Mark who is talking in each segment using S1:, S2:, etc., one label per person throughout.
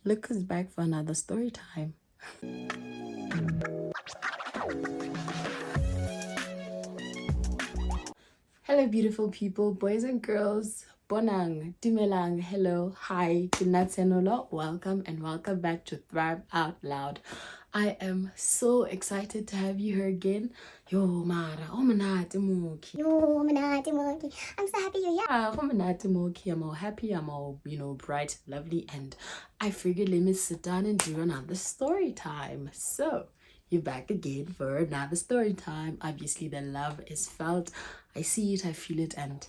S1: Look who's back for another story time. Hello, beautiful people, boys and girls. Bonang, Dumelang, hello, hi, Kinatsenola, welcome and welcome back to Thrive Out Loud. I am so excited to have you here again. Yo, Mara, Omanati Moki.
S2: Yo, Manati Monkey. I'm so happy you're here.
S1: Omanati Moki, I'm all happy, I'm all, bright, lovely, and I figured let me sit down and do another story time. So, you're back again for another story time. Obviously, the love is felt. I see it, I feel it, and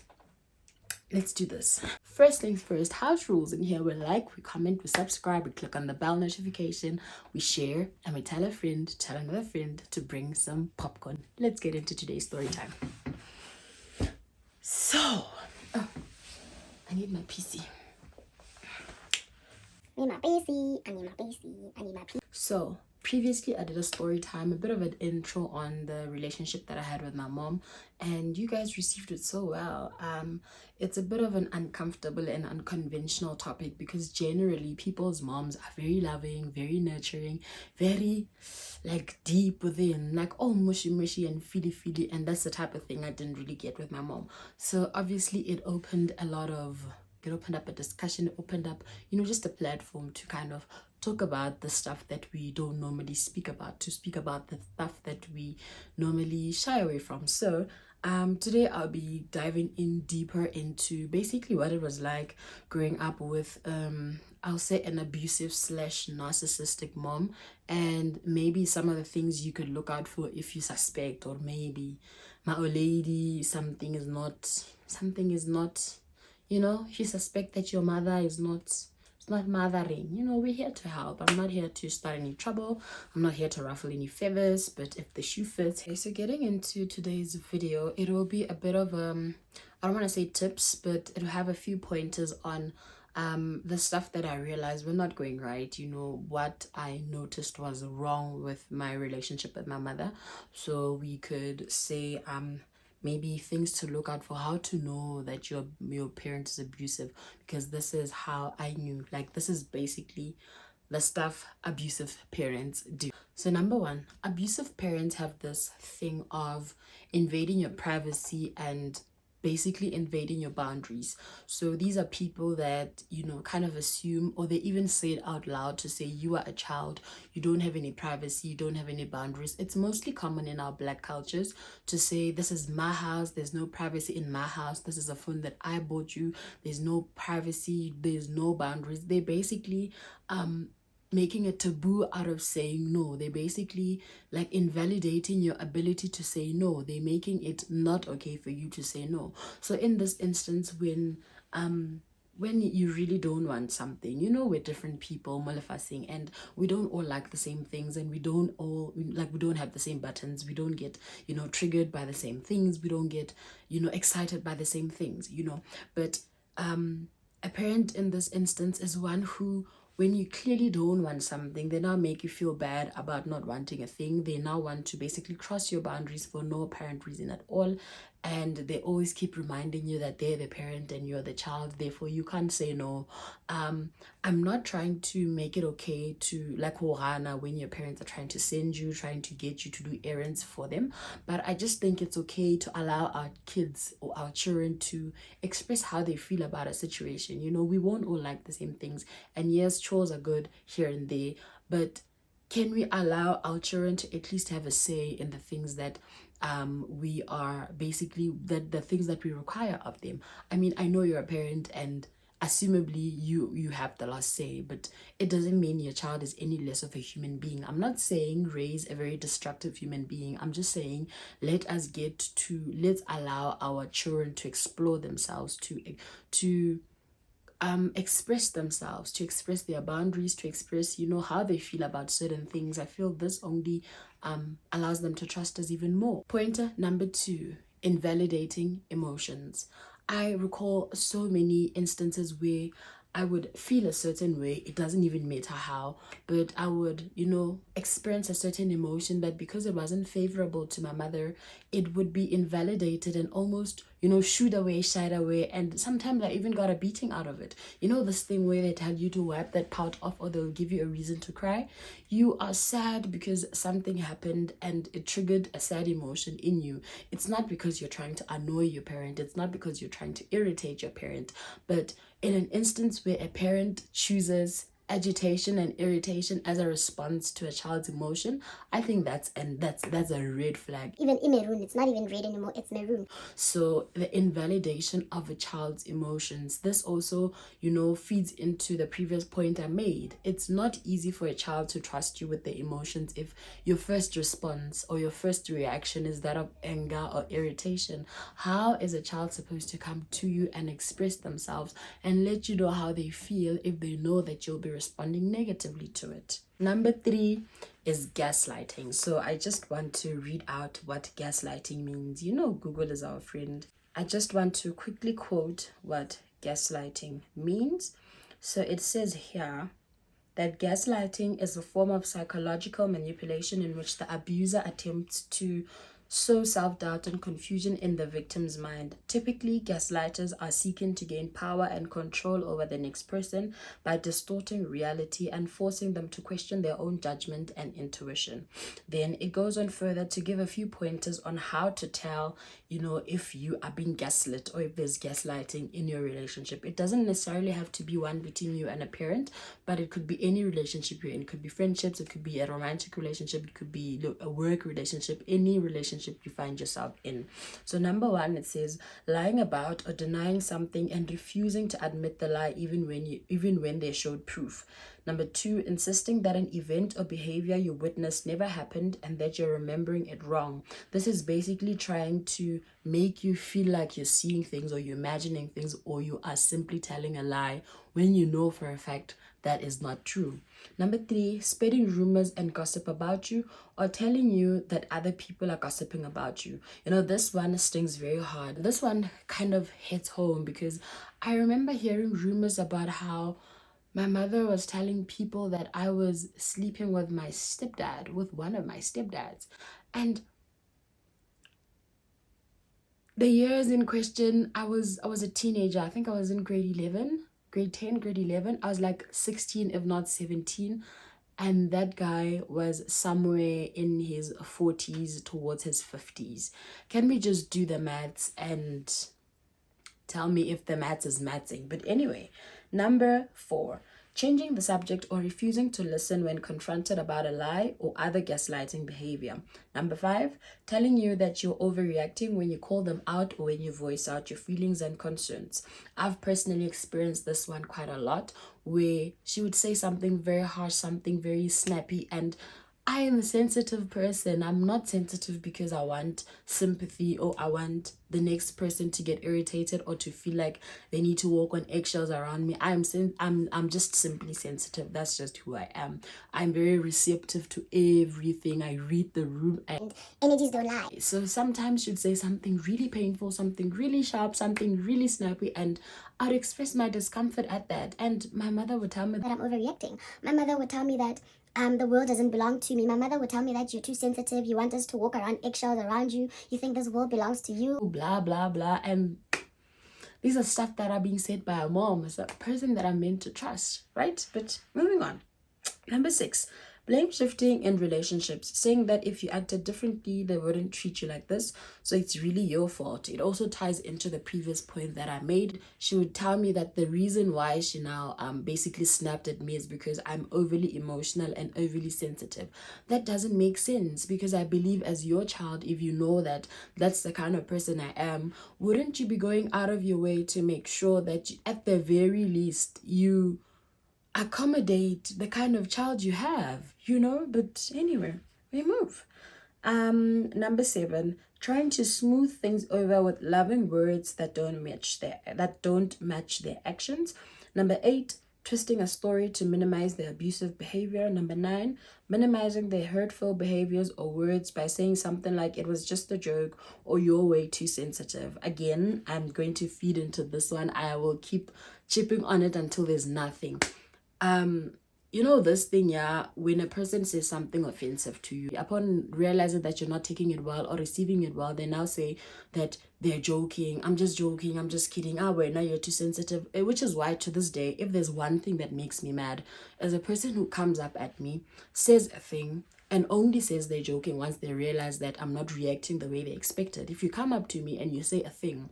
S1: let's do this. First things first, house rules in here. We like, we comment, we subscribe, we click on the bell notification, we share, and we tell a friend, tell another friend to bring some popcorn. Let's get into today's story time. So, I need my PC.
S2: I need my PC.
S1: So, previously I did a story time, a bit of an intro on the relationship that I had with my mom, and you guys received it so well. It's a bit of an uncomfortable and unconventional topic because generally people's moms are very loving, very nurturing, very like deep within, like oh mushy mushy and feely feely, and that's the type of thing I didn't really get with my mom. So obviously it opened up a discussion, it opened up, just a platform to kind of talk about the stuff that we don't normally speak about, to speak about the stuff that we normally shy away from. So today I'll be diving in deeper into basically what it was like growing up with I'll say an abusive / narcissistic mom, and maybe some of the things you could look out for if you suspect, or maybe my old lady, something is not you suspect that your mother is not mothering. We're here to help. I'm not here to start any trouble. I'm not here to ruffle any feathers, but if the shoe fits. Okay, so getting into today's video, it will be a bit of I don't want to say tips, but it'll have a few pointers on the stuff that I realized were not going right, what I noticed was wrong with my relationship with my mother. So we could say maybe things to look out for, how to know that your parent is abusive, because this is how I knew. Like, this is basically the stuff abusive parents do. So number one, abusive parents have this thing of invading your privacy and basically invading your boundaries. So these are people that kind of assume, or they even say it out loud, to say you are a child, you don't have any privacy, you don't have any boundaries. It's mostly common in our Black cultures to say, this is my house, there's no privacy in my house, this is a phone that I bought you, there's no privacy, there's no boundaries. They basically making a taboo out of saying no. They basically like invalidating your ability to say no. They're making it not okay for you to say no. So in this instance, when you really don't want something, we're different people, molafasing, and we don't all like the same things, and we don't have the same buttons, we don't get triggered by the same things, we don't get excited by the same things, but a parent in this instance is one who, when you clearly don't want something, they now make you feel bad about not wanting a thing. They now want to basically cross your boundaries for no apparent reason at all. And they always keep reminding you that they're the parent and you're the child, therefore you can't say no. I'm not trying to make it okay to like Horana when your parents are trying to send you, trying to get you to do errands for them. But I just think it's okay to allow our kids or our children to express how they feel about a situation. We won't all like the same things. And yes, chores are good here and there, but can we allow our children to at least have a say in the things that we are basically, the things that we require of them? I mean, I know you're a parent and assumably you have the last say, but it doesn't mean your child is any less of a human being. I'm not saying raise a very destructive human being. I'm just saying let's allow our children to explore themselves, to express themselves, to express their boundaries, to express how they feel about certain things. I feel this only allows them to trust us even more. Pointer number 2, invalidating emotions. I recall so many instances where I would feel a certain way, it doesn't even matter how, but I would, experience a certain emotion that because it wasn't favorable to my mother, it would be invalidated and almost shooed away, shied away, and sometimes I even got a beating out of it. This thing where they tell you to wipe that pout off, or they'll give you a reason to cry. You are sad because something happened and it triggered a sad emotion in you. It's not because you're trying to annoy your parent, it's not because you're trying to irritate your parent, but in an instance where a parent chooses agitation and irritation as a response to a child's emotion, I think that's a red flag.
S2: Even in maroon, it's not even red anymore, it's maroon.
S1: So the invalidation of a child's emotions, this also feeds into the previous point I made. It's not easy for a child to trust you with their emotions if your first response or your first reaction is that of anger or irritation. How is a child supposed to come to you and express themselves and let you know how they feel if they know that you'll be responding negatively to it? Number 3 is gaslighting. So I just want to read out what gaslighting means. Google is our friend. I just want to quickly quote what gaslighting means. So it says here that gaslighting is a form of psychological manipulation in which the abuser attempts to sow self-doubt and confusion in the victim's mind. Typically, gaslighters are seeking to gain power and control over the next person by distorting reality and forcing them to question their own judgment and intuition. Then it goes on further to give a few pointers on how to tell, if you are being gaslit or if there's gaslighting in your relationship. It doesn't necessarily have to be one between you and a parent, but it could be any relationship you're in. It could be friendships, it could be a romantic relationship, it could be a work relationship, any relationship you find yourself in. So number 1, it says lying about or denying something and refusing to admit the lie even when they showed proof. Number 2, insisting that an event or behavior you witnessed never happened and that you're remembering it wrong. This is basically trying to make you feel like you're seeing things or you're imagining things, or you are simply telling a lie when you know for a fact that is not true. Number 3, spreading rumors and gossip about you or telling you that other people are gossiping about you. This one stings very hard. This one kind of hits home because I remember hearing rumors about how my mother was telling people that I was sleeping with one of my stepdads. And the years in question, I was a teenager. I think I was in grade 10, grade 11. I was like 16, if not 17. And that guy was somewhere in his 40s towards his 50s. Can we just do the maths and tell me if the maths is mathsing? But anyway, number 4, changing the subject or refusing to listen when confronted about a lie or other gaslighting behavior. Number 5, telling you that you're overreacting when you call them out or when you voice out your feelings and concerns. I've personally experienced this one quite a lot, where she would say something very harsh, something very snappy, and I am a sensitive person. I'm not sensitive because I want sympathy or I want the next person to get irritated or to feel like they need to walk on eggshells around me. I'm just simply sensitive. That's just who I am. I'm very receptive to everything. I read the room and
S2: Energies don't lie.
S1: so sometimes she'd say something really painful, something really sharp, something really snappy, and I'd express my discomfort at that. And my mother would tell me
S2: That I'm overreacting. My mother would tell me that the world doesn't belong to me. My mother would tell me that you're too sensitive. You want us to walk around eggshells around you. You think this world belongs to you.
S1: blah, blah, blah. And these are stuff that are being said by a mom, as a person that I'm meant to trust, right? But moving on. Number 6, blame shifting in relationships, saying that if you acted differently, they wouldn't treat you like this, so it's really your fault. It also ties into the previous point that I made. She would tell me that the reason why she now basically snapped at me is because I'm overly emotional and overly sensitive. That doesn't make sense, because I believe as your child, if you know that that's the kind of person I am, wouldn't you be going out of your way to make sure that at the very least you accommodate the kind of child you have, But anyway, we move. Number 7, trying to smooth things over with loving words that don't match their actions. Number 8, twisting a story to minimize their abusive behavior. Number 9, minimizing their hurtful behaviors or words by saying something like it was just a joke or you're way too sensitive. Again, I'm going to feed into this one. I will keep chipping on it until there's nothing. you know this thing, yeah, when a person says something offensive to you, upon realizing that you're not taking it well or receiving it well, they now say that they're joking, I'm just joking, I'm just kidding, ah, wait, now you're too sensitive. Which is why to this day, if there's one thing that makes me mad, as a person who comes up at me, says a thing, and only says they're joking once they realize that I'm not reacting the way they expected. If you come up to me and you say a thing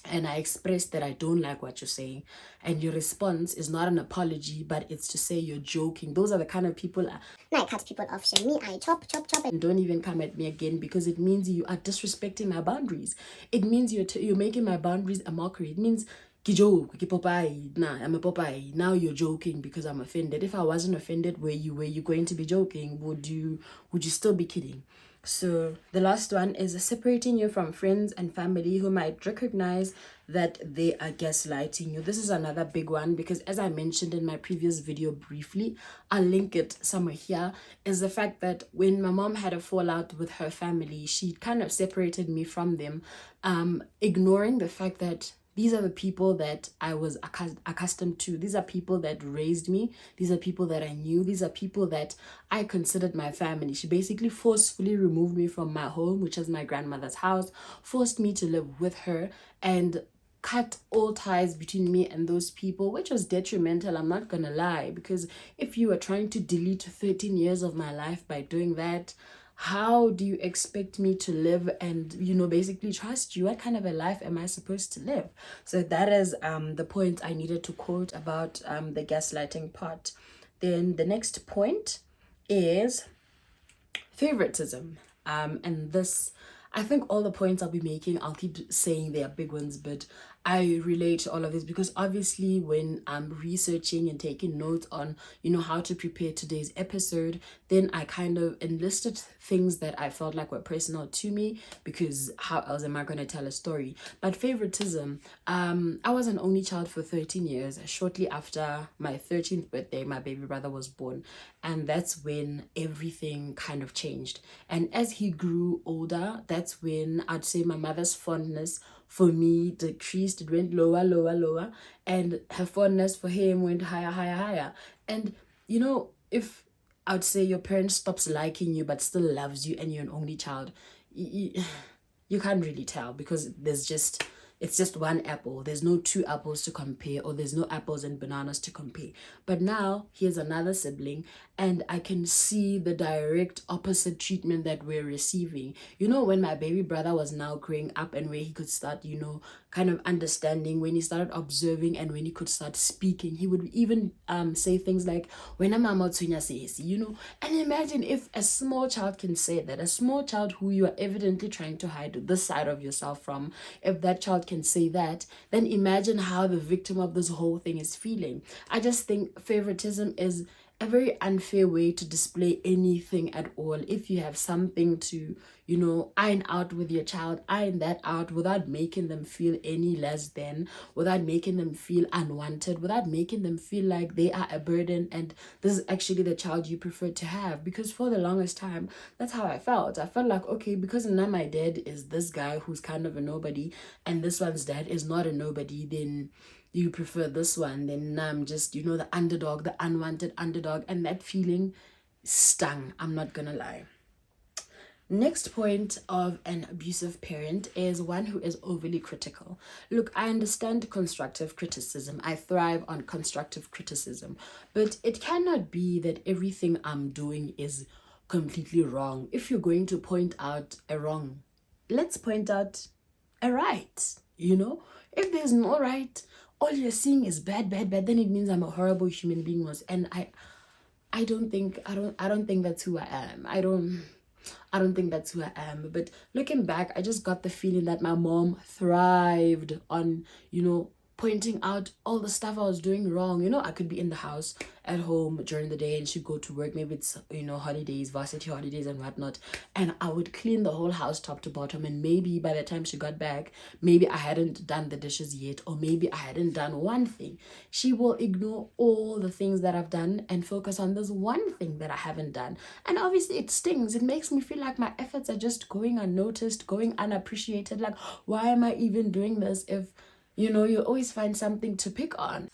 S1: and I express that I don't like what you're saying, and your response is not an apology, but it's to say you're joking, those are the kind of people
S2: I cut people off, shame me, I chop,
S1: and don't even come at me again, because it means you are disrespecting my boundaries. It means you're making my boundaries a mockery. It means ki joke, ki Popeye, nah, I'm a Popeye. Now you're joking because I'm offended. If I wasn't offended, were you going to be joking? Would you still be kidding? So the last one is separating you from friends and family who might recognize that they are gaslighting you. This is another big one, because as I mentioned in my previous video briefly, I'll link it somewhere here, is the fact that when my mom had a fallout with her family, she kind of separated me from them, ignoring the fact that these are the people that I was accustomed to. These are people that raised me. These are people that I knew. These are people that I considered my family. She basically forcefully removed me from my home, which is my grandmother's house, forced me to live with her, and cut all ties between me and those people, which was detrimental, I'm not gonna lie, because if you are trying to delete 13 years of my life by doing that, how do you expect me to live and, you know, basically trust you? What kind of a life am I supposed to live? So that is the point I needed to quote about the gaslighting part. Then the next point is favoritism. And this, I think all the points I'll be making, I'll keep saying they are big ones, but I relate to all of this because obviously when I'm researching and taking notes on, you know, how to prepare today's episode, then I kind of enlisted things that I felt like were personal to me, because how else am I going to tell a story? But favoritism, I was an only child for 13 years. Shortly after my 13th birthday, my baby brother was born. And that's when everything kind of changed. And as he grew older, that's when I'd say my mother's fondness for me decreased. It went lower, lower, lower, and her fondness for him went higher, higher, higher. And you know, if I'd say your parent stops liking you but still loves you and you're an only child, you can't really tell, because it's just one apple. There's no two apples to compare, or there's no apples and bananas to compare. But now here's another sibling, and I can see the direct opposite treatment that we're receiving. You know, when my baby brother was now growing up and where he could start, you know, kind of understanding, when he started observing and when he could start speaking, he would even say things like, when a mama says, you know. And imagine if a small child can say that, a small child who you are evidently trying to hide this side of yourself from, if that child can say that, then imagine how the victim of this whole thing is feeling. I just think favoritism is a very unfair way to display anything at all. If you have something to, you know, iron out with your child, iron that out without making them feel any less than, without making them feel unwanted, without making them feel like they are a burden and this is actually the child you prefer to have. Because for the longest time, that's how I felt. I felt like, okay, because now my dad is this guy who's kind of a nobody and this one's dad is not a nobody, then you prefer this one, then I'm just, you know, the underdog, the unwanted underdog, and that feeling stung, I'm not gonna lie. Next point of an abusive parent is one who is overly critical. Look, I understand constructive criticism. I thrive on constructive criticism, but it cannot be that everything I'm doing is completely wrong. If you're going to point out a wrong, let's point out a right, you know? If there's no right, all you're seeing is bad, bad, bad, then it means I'm a horrible human being. And I don't think that's who I am. I don't think that's who I am. But looking back, I just got the feeling that my mom thrived on, you know, pointing out all the stuff I was doing wrong. You know, I could be in the house at home during the day and she'd go to work. Maybe it's, you know, holidays, varsity holidays and whatnot. And I would clean the whole house top to bottom. And maybe by the time she got back, maybe I hadn't done the dishes yet, or maybe I hadn't done one thing. She will ignore all the things that I've done and focus on this one thing that I haven't done. And obviously it stings. It makes me feel like my efforts are just going unnoticed, going unappreciated. Like, why am I even doing this if, you know, you always find something to pick on?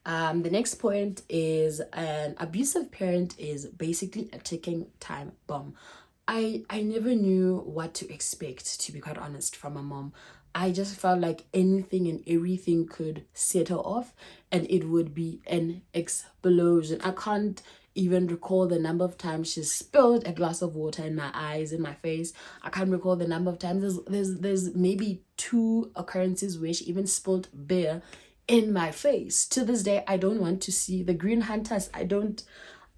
S1: The next point is an abusive parent is basically a ticking time bomb. I never knew what to expect, to be quite honest, from a mom. I just felt like anything and everything could set her off and it would be an explosion. I can't even recall the number of times she spilled a glass of water in my eyes, in my face. I can't recall the number of times. There's maybe 2 occurrences where she even spilled beer in my face. To this day, I don't want to see the Green Hunters. I don't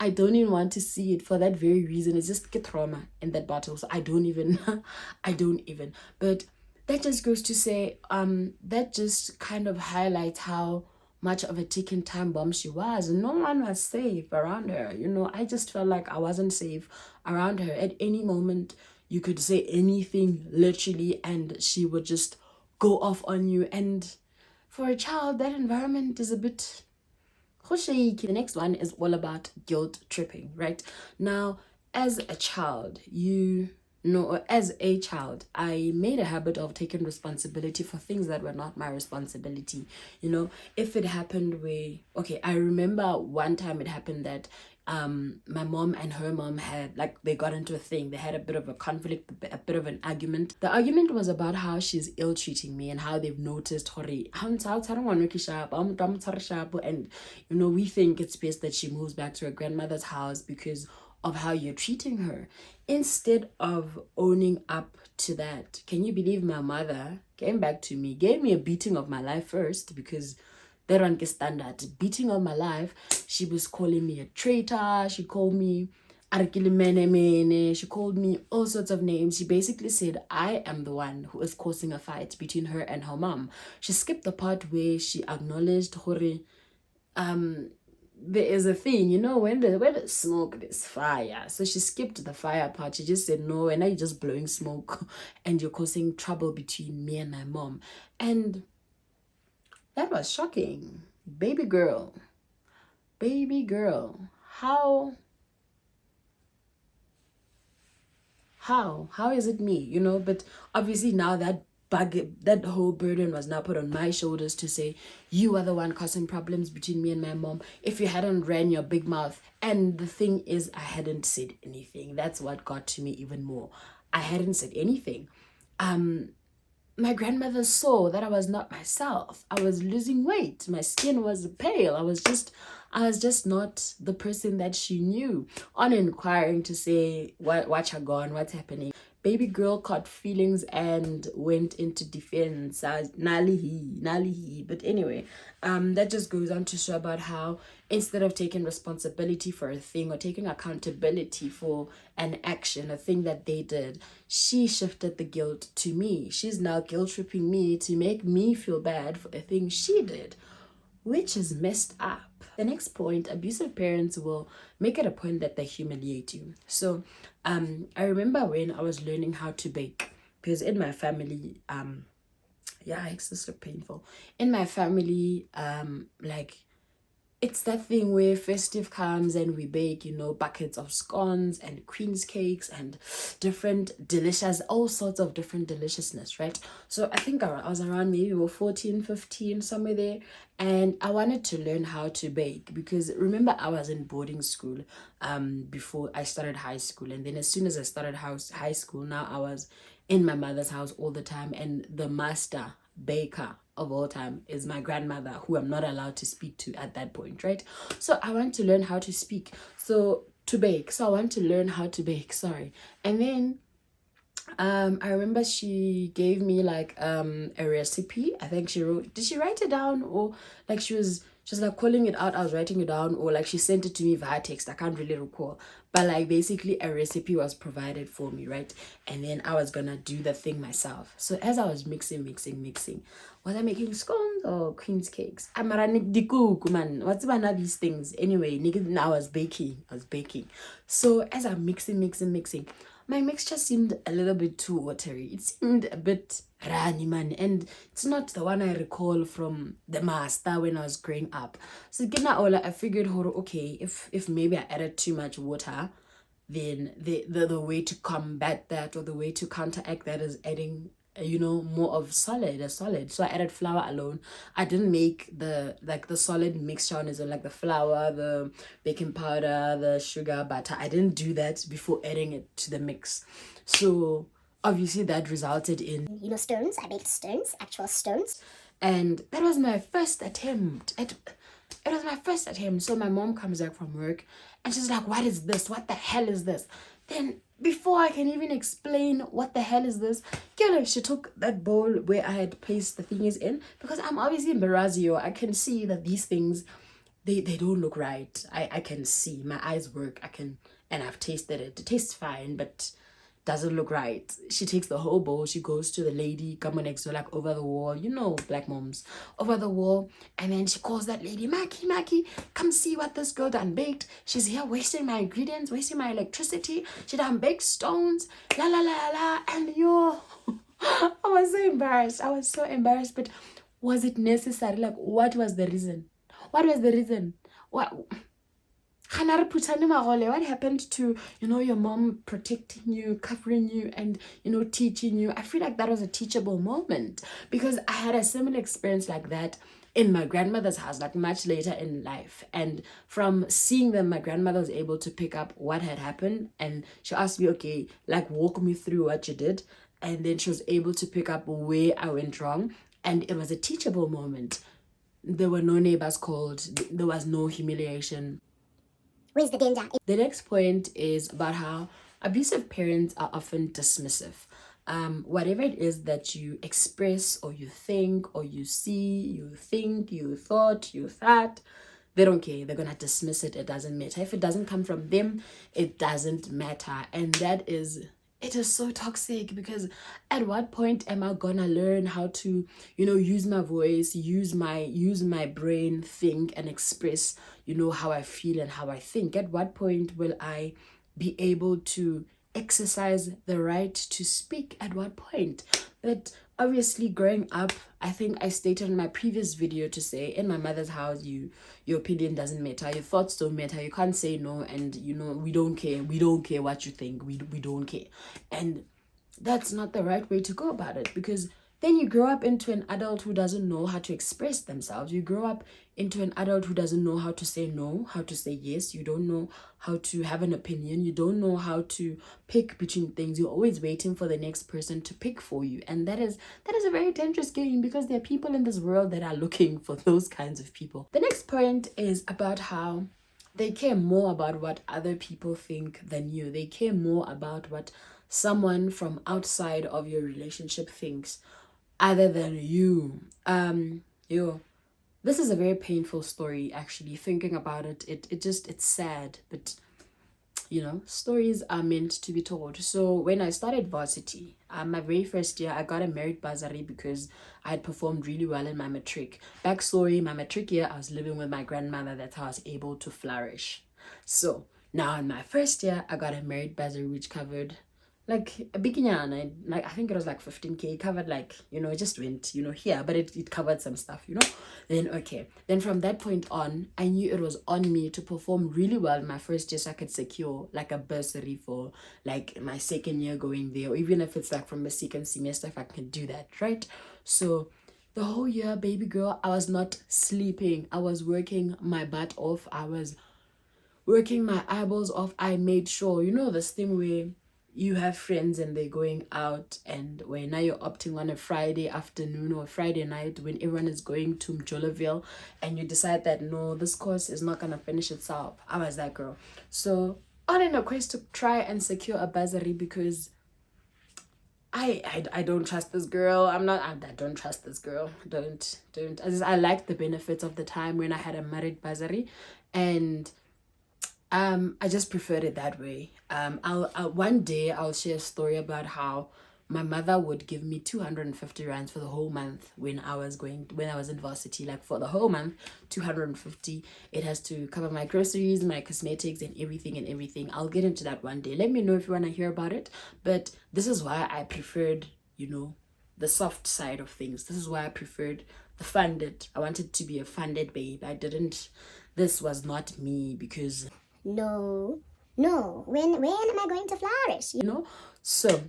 S1: even want to see it for that very reason. It's just get trauma in that bottle. So I don't even I don't even. But that just goes to say, that just kind of highlights how much of a ticking time bomb she was. No one was safe around her. I just felt like I wasn't safe around her. At any moment, you could say anything, literally, and she would just go off on you. And for a child, that environment is a bit shaky. The next one is all about guilt tripping, right? Now, as a child, as a child, I made a habit of taking responsibility for things that were not my responsibility. If it happened I remember one time it happened that my mom and her mom had, they got into a thing. They had a bit of a conflict, a bit of an argument. The argument was about how she's ill-treating me and how they've noticed and we think it's best that she moves back to her grandmother's house because of how you're treating her. Instead of owning up to that, can you believe my mother came back to me, gave me a beating of my life first, because that one gets standard beating of my life. She was calling me a traitor. She called me she called me all sorts of names. She basically said I am the one who is causing a fight between her and her mom. She skipped the part where she acknowledged there is a thing, when there's smoke, there's fire. So she skipped the fire part. She just said, no, and now you're just blowing smoke and you're causing trouble between me and my mom. And that was shocking. Baby girl, how is it me? But obviously now that whole burden was now put on my shoulders to say, you are the one causing problems between me and my mom. If you hadn't ran your big mouth. And the thing is, I hadn't said anything. That's what got to me even more. I hadn't said anything. My grandmother saw that I was not myself. I was losing weight. My skin was pale. I was just not the person that she knew. On inquiring to say, what's gone, what's happening, baby girl caught feelings and went into defense. Nali. But anyway, that just goes on to show about how instead of taking responsibility for a thing or taking accountability for an action, a thing that they did, she shifted the guilt to me. She's now guilt tripping me to make me feel bad for a thing she did, which is messed up. The next point, abusive parents will make it a point that they humiliate you. So I remember when I was learning how to bake, because in my family, it's just so painful. In my family, it's that thing where festive comes and we bake, buckets of scones and queen's cakes and all sorts of different deliciousness, right? So I think I was around maybe 14, 15, somewhere there. And I wanted to learn how to bake because remember I was in boarding school before I started high school. And then as soon as I started high school, now I was in my mother's house all the time. And the master baker of all time is my grandmother, who I'm not allowed to speak to at that point, right? So I want to learn how to speak, to bake. So I want to learn how to bake, and then I remember she gave me a recipe. I think did she write it down, or she was calling it out, I was writing it down, or she sent it to me via text. I can't really recall, but basically a recipe was provided for me, right? And then I was gonna do the thing myself. So as I was mixing, was I making scones or queen's cakes? I'm the cook, man. What's one of these things? Anyway, I was baking. So as I'm mixing, my mixture seemed a little bit too watery. It seemed a bit runny, man. And it's not the one I recall from the master when I was growing up. So I figured, okay, if maybe I added too much water, then the way to combat that or the way to counteract that is adding more of a solid. So I added flour alone. I didn't make the solid mixture on its own, like the flour, the baking powder, the sugar, butter. I didn't do that before adding it to the mix. So obviously that resulted in
S2: stones. I baked stones, actual stones.
S1: and that was my first attempt. It was my first attempt. So my mom comes back from work and she's like, what is this? What the hell is this? Then before I can even explain what the hell is this, she took that bowl where I had placed the thingies in, because I'm obviously in Barazio. I can see that these things, they don't look right. I can see, my eyes work. And I've tasted it. It tastes fine, but doesn't look right. She takes the whole bowl. She goes to the lady, come on next door, like over the wall. Black moms, over the wall. And then she calls that lady, Maki, come see what this girl done baked. She's here wasting my ingredients, wasting my electricity. She done baked stones, la la la la. And I was so embarrassed. But was it necessary? Like, what was the reason? What happened to your mom protecting you, covering you, and teaching you? I feel like that was a teachable moment, because I had a similar experience like that in my grandmother's house, like much later in life. And from seeing them, my grandmother was able to pick up what had happened, and she asked me, okay, like, walk me through what you did. And then she was able to pick up where I went wrong, and it was a teachable moment. There were no neighbors called, there was no humiliation.
S2: Where's the danger?
S1: The next point is about how abusive parents are often dismissive. Whatever it is that you express or you think or you see, you think, you thought, they don't care. They're gonna dismiss it. It doesn't matter. If it doesn't come from them, it doesn't matter. And it is so toxic, because at what point am I gonna learn how to use my voice, use my brain, think and express how I feel and how I think? At what point will I be able to exercise the right to speak? At what point? But obviously, growing up, I think I stated in my previous video to say, in my mother's house, your opinion doesn't matter, your thoughts don't matter, you can't say no, and we don't care what you think, we don't care. And that's not the right way to go about it, because then you grow up into an adult who doesn't know how to express themselves. You grow up into an adult who doesn't know how to say no, how to say yes. You don't know how to have an opinion. You don't know how to pick between things. You're always waiting for the next person to pick for you. And that is a very dangerous game, because there are people in this world that are looking for those kinds of people. The next point is about how they care more about what other people think than you. They care more about what someone from outside of your relationship thinks other than you. This is a very painful story, actually. Thinking about it, it's sad, but stories are meant to be told. So when I started varsity, my very first year, I got a merit bursary because I had performed really well in my matric. Backstory: my matric year, I was living with my grandmother. That's how I was able to flourish. So now in my first year, I got a merit bursary which covered like a beginner, like I think it was like 15K, covered like it just went here, but it covered some stuff. Then from that point on, I knew it was on me to perform really well in my first year, so I could secure like a bursary for like my second year going there, or even if it's like from the second semester, if I can do that, right? So the whole year, baby girl, I was not sleeping. I was working my butt off. I was working my eyeballs off. I made sure, this thing where you have friends and they're going out, and when now you're opting on a Friday afternoon or a Friday night when everyone is going to Mjolaville, and you decide that no, this course is not gonna finish itself. I was that girl. So on in a quest to try and secure a bursary, because I don't trust this girl. I don't trust this girl. Don't. I like the benefits of the time when I had a merit bursary, and I just preferred it that way. I'll one day I'll share a story about how my mother would give me 250 rands for the whole month when I was in varsity. Like for the whole month, 250. It has to cover my groceries, my cosmetics, and everything. I'll get into that one day. Let me know if you want to hear about it. But this is why I preferred, the soft side of things. This is why I preferred the funded. I wanted to be a funded babe. This was not me, because
S2: No. When am I going to flourish?
S1: So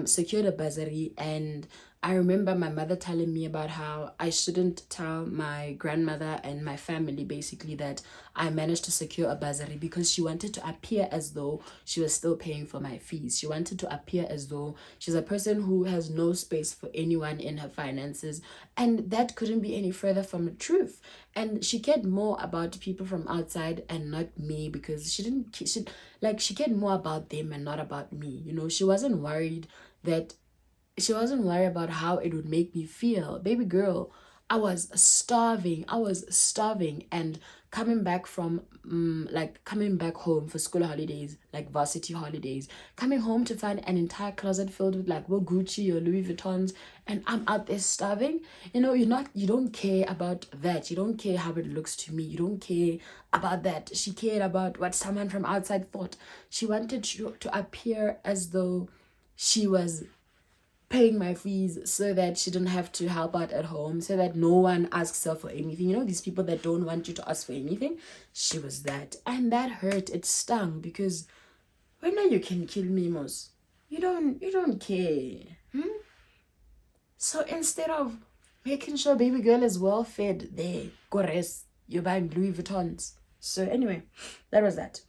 S1: secured a bursary, and I remember my mother telling me about how I shouldn't tell my grandmother and my family basically that I managed to secure a bursary, because she wanted to appear as though she was still paying for my fees. She wanted to appear as though she's a person who has no space for anyone in her finances, and that couldn't be any further from the truth. And she cared more about people from outside and not me, because she cared more about them and not about me. You know, she wasn't worried about how it would make me feel. Baby girl, I was starving. And coming back from coming back home for school holidays, like varsity holidays, coming home to find an entire closet filled with like Gucci or Louis Vuittons, and I'm out there starving. You know, you don't care about that. You don't care how it looks to me. You don't care about that. She cared about what someone from outside thought. She wanted to appear as though she was paying my fees so that she didn't have to help out at home, so that no one asks her for anything. You know, these people that don't want you to ask for anything. She was that. And that hurt. It stung, because when you can kill me, Mos, you don't care. So instead of making sure baby girl is well fed, there, go rest. You're buying Louis Vuittons. So anyway, that was that.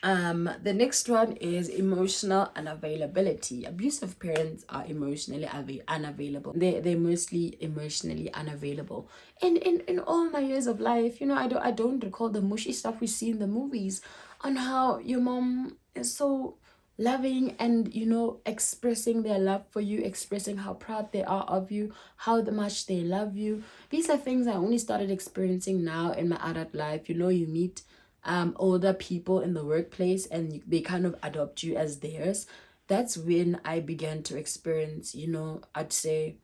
S1: The next one is emotional unavailability. Abusive parents are emotionally unavailable. They're mostly emotionally unavailable. In all my years of life, you know, I don't recall the mushy stuff we see in the movies on how your mom is so loving and, you know, expressing their love for you, expressing how proud they are of you, how much they love you. These are things I only started experiencing now in my adult life. You know, you meet older people in the workplace and they kind of adopt you as theirs. That's when I began to experience, you know, I'd say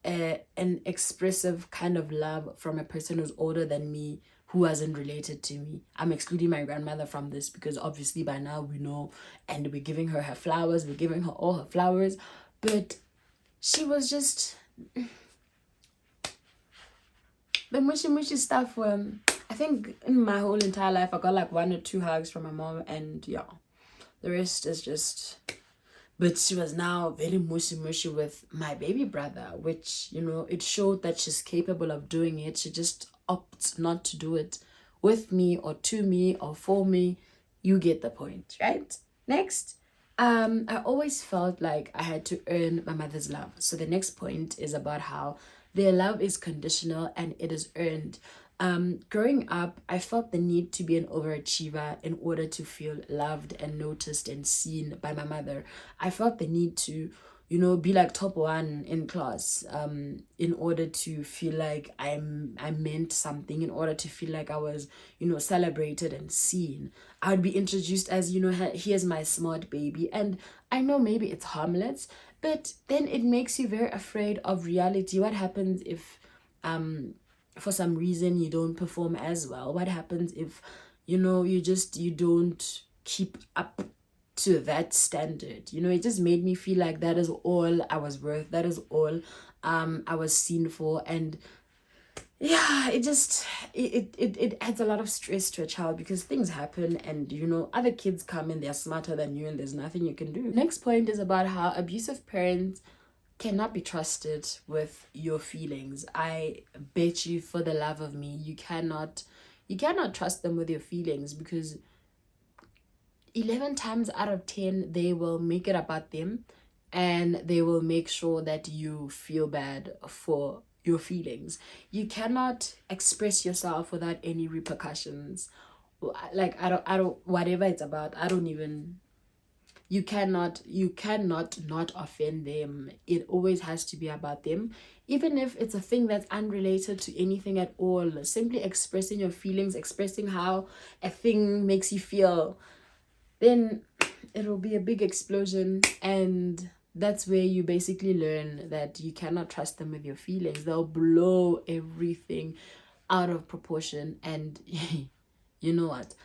S1: an expressive kind of love from a person who's older than me, who wasn't related to me. I'm excluding my grandmother from this, because obviously by now we know, and we're giving her flowers, we're giving her all her flowers, but she was just the mushy stuff. I think in my whole entire life I got like 1 or 2 hugs from my mom, and yeah, the rest is just. But she was now very mushy with my baby brother, which, you know, it showed that she's capable of doing it. She just opts not to do it with me or to me or for me. You get the point, right? Next, I always felt like I had to earn my mother's love. So the next point is about how their love is conditional and it is earned. Growing up, I felt the need to be an overachiever in order to feel loved and noticed and seen by my mother. I felt the need to, you know, be like top 1 in class, in order to feel like I meant something, in order to feel like I was, you know, celebrated and seen. I would be introduced as, you know, here's my smart baby. And I know maybe it's harmless, but then it makes you very afraid of reality. What happens if for some reason you don't perform as well? What happens if, you know, you don't keep up to that standard? You know, it just made me feel like that is all I was worth, that is all I was seen for. And yeah, it adds a lot of stress to a child, because things happen and, you know, other kids come and they're smarter than you and there's nothing you can do. Next point is about how abusive parents cannot be trusted with your feelings. I bet you for the love of me, you cannot trust them with your feelings, because 11 times out of 10 they will make it about them, and they will make sure that you feel bad for your feelings. You cannot express yourself without any repercussions. Like I don't whatever it's about, I don't even. You cannot not offend them. It always has to be about them, even if it's a thing that's unrelated to anything at all. Simply expressing your feelings, expressing how a thing makes you feel, then it'll be a big explosion. And that's where you basically learn that you cannot trust them with your feelings. They'll blow everything out of proportion. And you know what,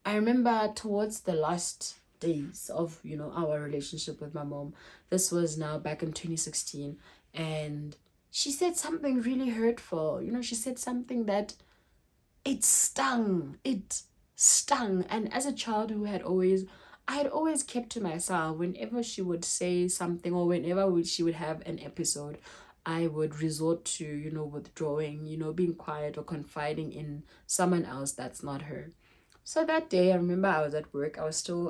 S1: I remember towards the last days of, you know, our relationship with my mom, this was now back in 2016, and she said something really hurtful. You know, she said something that it stung. And as a child who had always I had always kept to myself. Whenever she would say something, or whenever she would have an episode, I would resort to, withdrawing, being quiet or confiding in someone else that's not her. So that day, I remember I was at work. I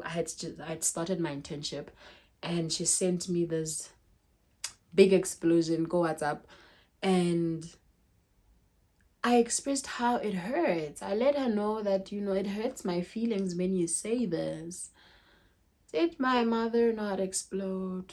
S1: had started my internship, and she sent me this big explosion, go WhatsApp, and I expressed how it hurts. I let her know that, it hurts my feelings when you say this. Did my mother not explode?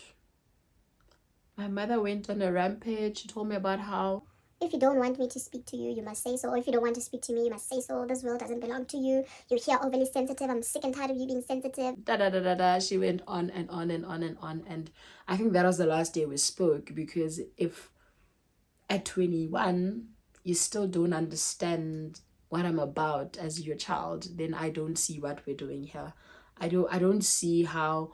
S1: My mother went on a rampage. She told me about how
S2: if you don't want me to speak to you, you must say so. Or if you don't want to speak to me, you must say so. This world doesn't belong to you. You're here overly sensitive. I'm sick and tired of you being sensitive.
S1: da da da da da. She went on and on and on and on. And I think that was the last day we spoke, because if at 21 you still don't understand what I'm about as your child, then I don't see what we're doing here. I don't see how,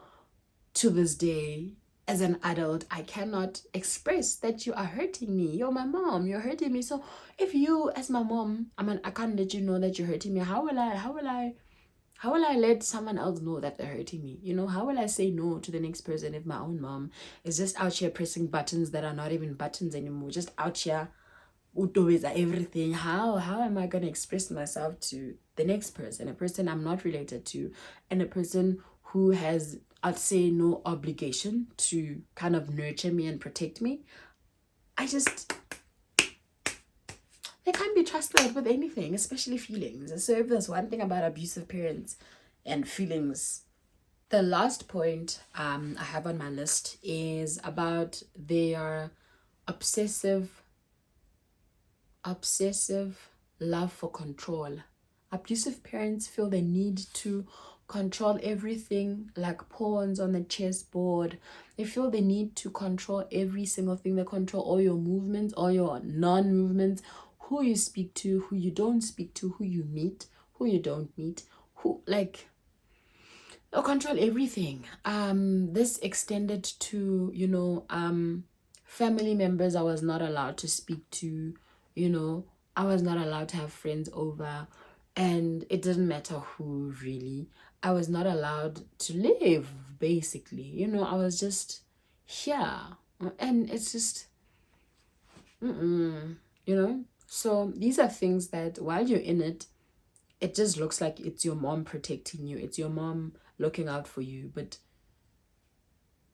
S1: to this day, as an adult, I cannot express that you are hurting me. You're my mom. You're hurting me. So if you, as my mom, I can't let you know that you're hurting me. How will I let someone else know that they're hurting me? How will I say no to the next person if my own mom is just out here pressing buttons that are not even buttons anymore, just out here with everything? How am I going to express myself to the next person, a person I'm not related to, and a person who has, I'd say, no obligation to kind of nurture me and protect me? They can't be trusted with anything, especially feelings. So if there's one thing about abusive parents and feelings, the last point I have on my list is about their obsessive love for control. Abusive parents feel the need to control everything, like pawns on the chessboard. They feel the need to control every single thing. They control all your movements, all your non-movements, who you speak to, who you don't speak to, who you meet, who you don't meet, they'll control everything. This extended to, family members I was not allowed to speak to. I was not allowed to have friends over, and it didn't matter who, really. I was not allowed to live, basically. I was just here, and it's just so these are things that while you're in it, it just looks like it's your mom protecting you, it's your mom looking out for you. But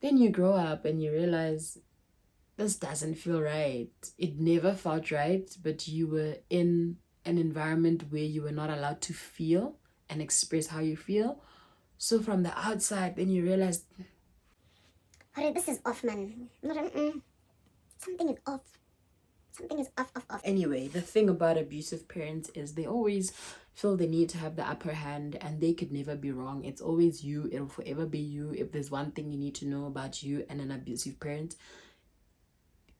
S1: then you grow up and you realize this doesn't feel right. It never felt right, but you were in an environment where you were not allowed to feel and express how you feel. So from the outside, then you realize,
S2: Alright, this is off, man. Something is off. Something is off.
S1: Anyway, the thing about abusive parents is they always feel the need to have the upper hand, and they could never be wrong. It's always you. It'll forever be you. If there's one thing you need to know about you and an abusive parent,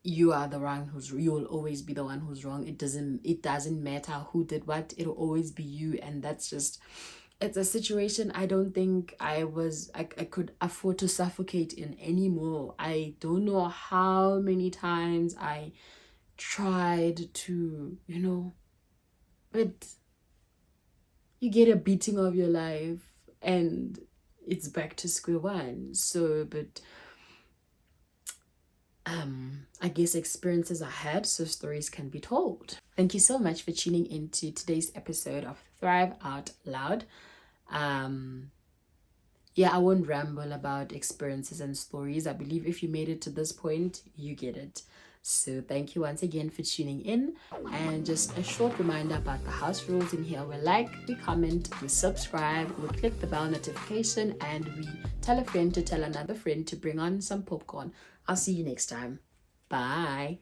S1: you are the one you will always be the one who's wrong. It doesn't matter who did what. It'll always be you. And that's just, it's a situation I don't think I could afford to suffocate in anymore. I don't know how many times I tried to, but you get a beating of your life and it's back to square one. So, but I guess experiences are had, so stories can be told. Thank you so much for tuning into today's episode of Thrive Out Loud. I won't ramble about experiences and stories. I believe if you made it to this point, you get it. So thank you once again for tuning in. And just a short reminder about the house rules in here. We like, we comment, we subscribe, we click the bell notification, and we tell a friend to tell another friend to bring on some popcorn. I'll see you next time. Bye.